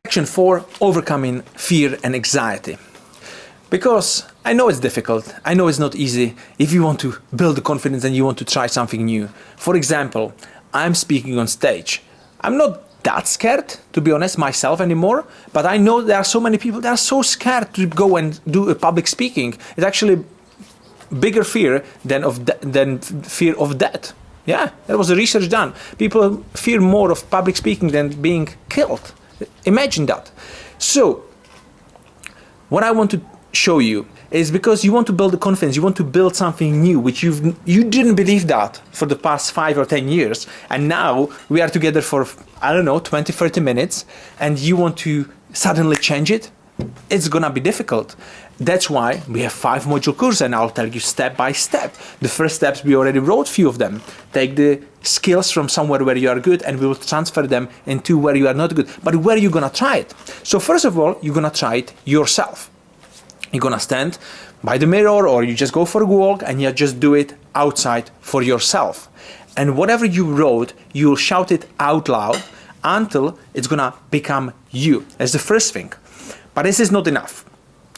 Section 4, overcoming fear and anxiety. Because I know it's difficult, I know it's not easy if you want to build the confidence and you want to try something new. For example, I'm speaking on stage. I'm not that scared, to be honest, myself anymore, but I know there are so many people that are so scared to go and do a public speaking. It's actually bigger fear than fear of death. Yeah, there was a research done. People fear more of public speaking than being killed. Imagine that. So, what I want to show you is because you want to build the confidence, you want to build something new, which you didn't believe that for the past 5 or 10 years. And now we are together for, I don't know, 20, 30 minutes, and you want to suddenly change it. It's gonna be difficult. That's why we have 5 module course, and I'll tell you step by step. The first steps, we already wrote few of them. Take the skills from somewhere where you are good and we will transfer them into where you are not good. But where are you gonna try it? So first of all, you're gonna try it yourself. You're gonna stand by the mirror, or you just go for a walk and you just do it outside for yourself. And whatever you wrote, you'll shout it out loud until it's gonna become you. That's the first thing. But this is not enough.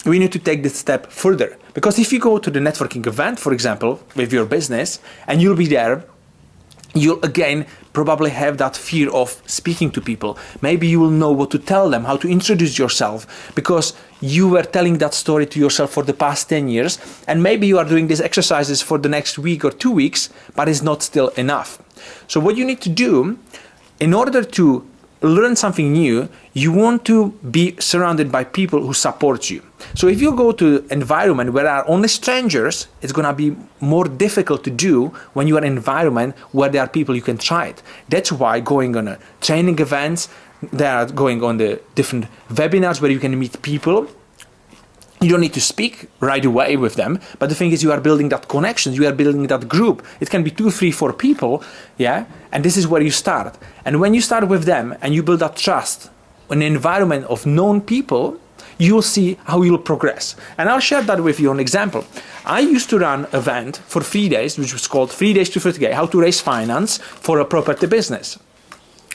We need to take this step further. Because if you go to the networking event, for example, with your business, and you'll be there, you'll again probably have that fear of speaking to people. Maybe you will know what to tell them, how to introduce yourself, because you were telling that story to yourself for the past 10 years, and maybe you are doing these exercises for the next week or 2 weeks, but it's not still enough. So what you need to do, in order to learn something new, you want to be surrounded by people who support you. So if you go to an environment where there are only strangers, it's gonna be more difficult to do when you are in an environment where there are people you can try it. That's why going on a training events, they are going on the different webinars where you can meet people. You don't need to speak right away with them, but the thing is you are building that connection, you are building that group. It can be 2, 3, 4 people, yeah? And this is where you start. And when you start with them and you build that trust in an environment of known people, you'll see how you'll progress. And I'll share that with you on example. I used to run an event for 3 days, which was called 3 Days to 30K, how to raise finance for a property business.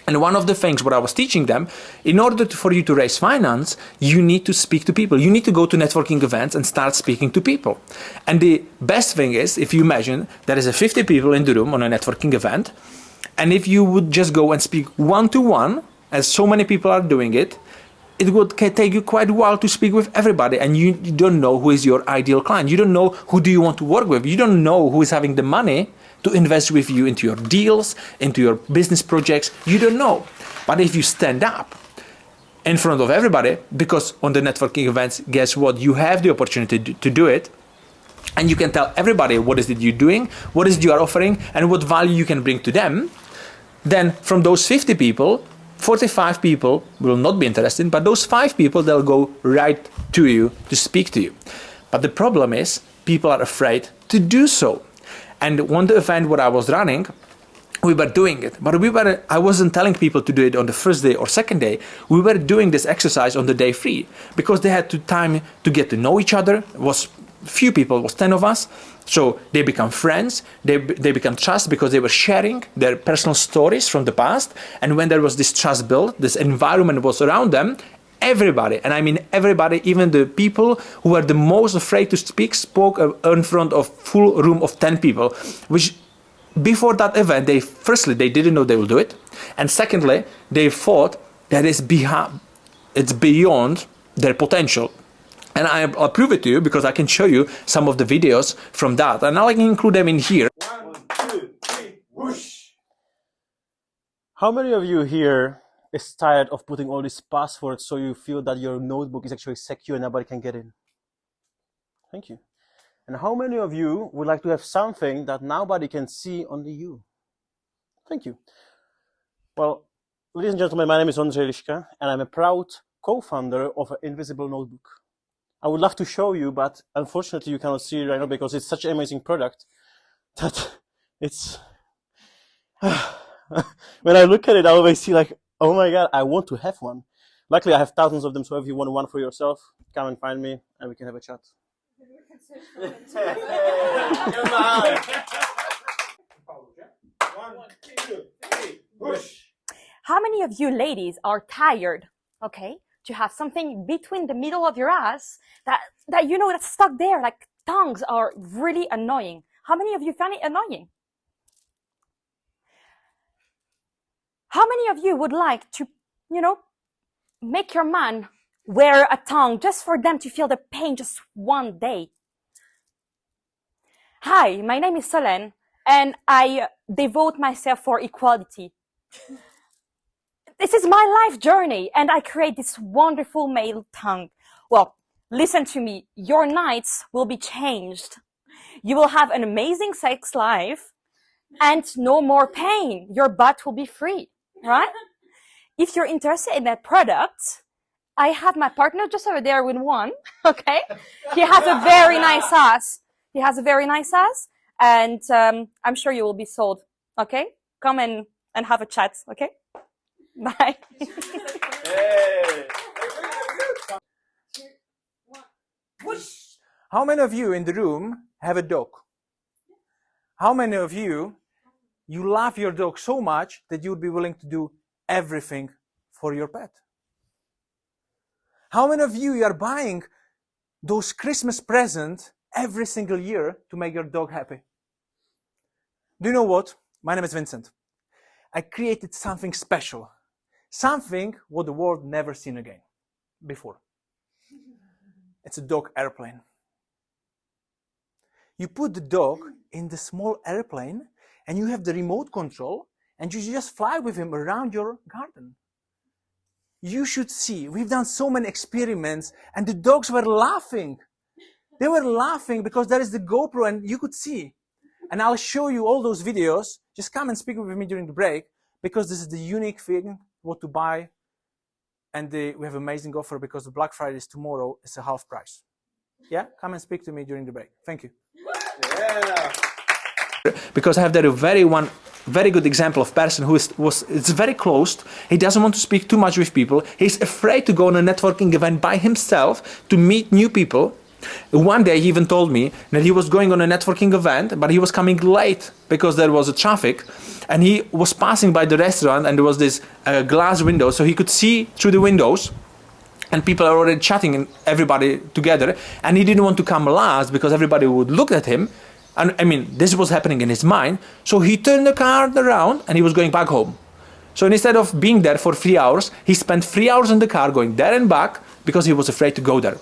And one of the things what I was teaching them, in order for you to raise finance, you need to speak to people. You need to go to networking events and start speaking to people. And the best thing is, if you imagine there is 50 people in the room on a networking event, and if you would just go and speak one-to-one, as so many people are doing it, it would take you quite a while to speak with everybody, and you don't know who is your ideal client. You don't know who do you want to work with. You don't know who is having the money to invest with you into your deals, into your business projects. You don't know. But if you stand up in front of everybody, because on the networking events, guess what? You have the opportunity to do it. And you can tell everybody what is it you're doing, what is it you are offering, and what value you can bring to them. Then from those 50 people, 45 people will not be interested, but those 5 people, they'll go right to you to speak to you. But the problem is, people are afraid to do so. And one event what I was running, we were doing it, but I wasn't telling people to do it on the first day or second day. We were doing this exercise on the day 3 because they had time to get to know each other. It was few people, it was 10 of us. So they become friends, they become trust because they were sharing their personal stories from the past. And when there was this trust built, this environment was around them, everybody, and I mean everybody, even the people who were the most afraid to speak, spoke in front of full room of 10 people, which before that event, firstly, they didn't know they will do it. And secondly, they thought that it's beyond their potential. And I'll prove it to you because I can show you some of the videos from that. And I'll include them in here. 1, 2, 3, whoosh! How many of you here is tired of putting all these passwords so you feel that your notebook is actually secure and nobody can get in? Thank you. And how many of you would like to have something that nobody can see, only you? Thank you. Well, ladies and gentlemen, my name is Ondřej Liška and I'm a proud co-founder of an Invisible Notebook. I would love to show you, but unfortunately you cannot see it right now because it's such an amazing product that it's... when I look at it, I always see like, oh my God, I want to have one. Luckily, I have thousands of them, so if you want one for yourself, come and find me and we can have a chat. Come on. 1, 2, 3, push. How many of you ladies are tired, okay, to have something between the middle of your ass that you know that's stuck there. Like tongues are really annoying. How many of you find it annoying? How many of you would like to, make your man wear a tongue just for them to feel the pain just one day? Hi, my name is Solène, and I devote myself for equality. This is my life journey, and I create this wonderful male tongue. Well, listen to me. Your nights will be changed. You will have an amazing sex life and no more pain. Your butt will be free, right? If you're interested in that product, I have my partner just over there with one, okay? He has a very nice ass. He has a very nice ass, and I'm sure you will be sold, okay? Come and have a chat, okay? Bye. Hey. How many of you in the room have a dog? How many of you love your dog so much that you would be willing to do everything for your pet? How many of you are buying those Christmas presents every single year to make your dog happy? Do you know what? My name is Vincent. I created something special. Something what the world never seen again before. It's a dog airplane. You put the dog in the small airplane and you have the remote control and you just fly with him around your garden. You should see, we've done so many experiments and the dogs were laughing. They were laughing because there is the GoPro and you could see. And I'll show you all those videos. Just come and speak with me during the break because this is the unique thing what to buy, and we have amazing offer because the Black Friday is tomorrow. It's a half price. Yeah, come and speak to me during the break. Thank you. Yeah. Because I have there a very good example of person who it's very closed. He doesn't want to speak too much with people. He's afraid to go on a networking event by himself to meet new people. One day he even told me that he was going on a networking event, but he was coming late because there was a traffic, and he was passing by the restaurant and there was this glass window, so he could see through the windows and people are already chatting and everybody together, and he didn't want to come last because everybody would look at him. And I mean, this was happening in his mind, so he turned the car around and he was going back home. So instead of being there for 3 hours, he spent 3 hours in the car going there and back because he was afraid to go there.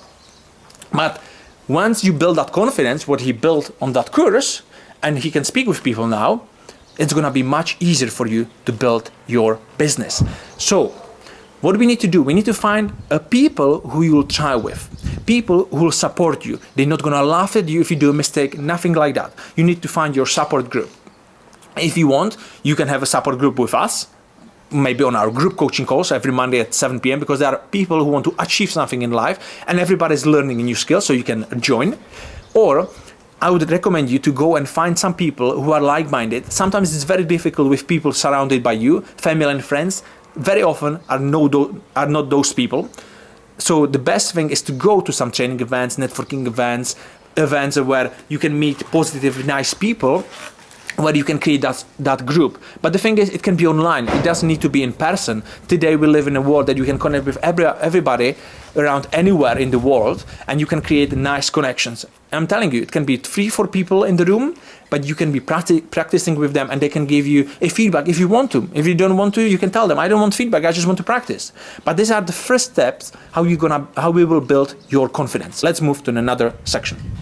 But once you build that confidence, what he built on that course, and he can speak with people now, it's going to be much easier for you to build your business. So what we need to do, we need to find people who you will try with, people who will support you. They're not going to laugh at you if you do a mistake, nothing like that. You need to find your support group. If you want, you can have a support group with us, maybe on our group coaching calls every Monday at 7 p.m. because there are people who want to achieve something in life and everybody's learning a new skill, so you can join. Or I would recommend you to go and find some people who are like-minded. Sometimes it's very difficult with people surrounded by you, family and friends. Very often are not those people. So the best thing is to go to some training events, networking events where you can meet positive, nice people, where you can create that group. But the thing is, it can be online. It doesn't need to be in person. Today we live in a world that you can connect with everybody around anywhere in the world, and you can create nice connections. I'm telling you, it can be 3-4 people in the room, but you can be practicing with them and they can give you a feedback if you want to. If you don't want to, you can tell them, I don't want feedback, I just want to practice. But these are the first steps how we will build your confidence. Let's move to another section.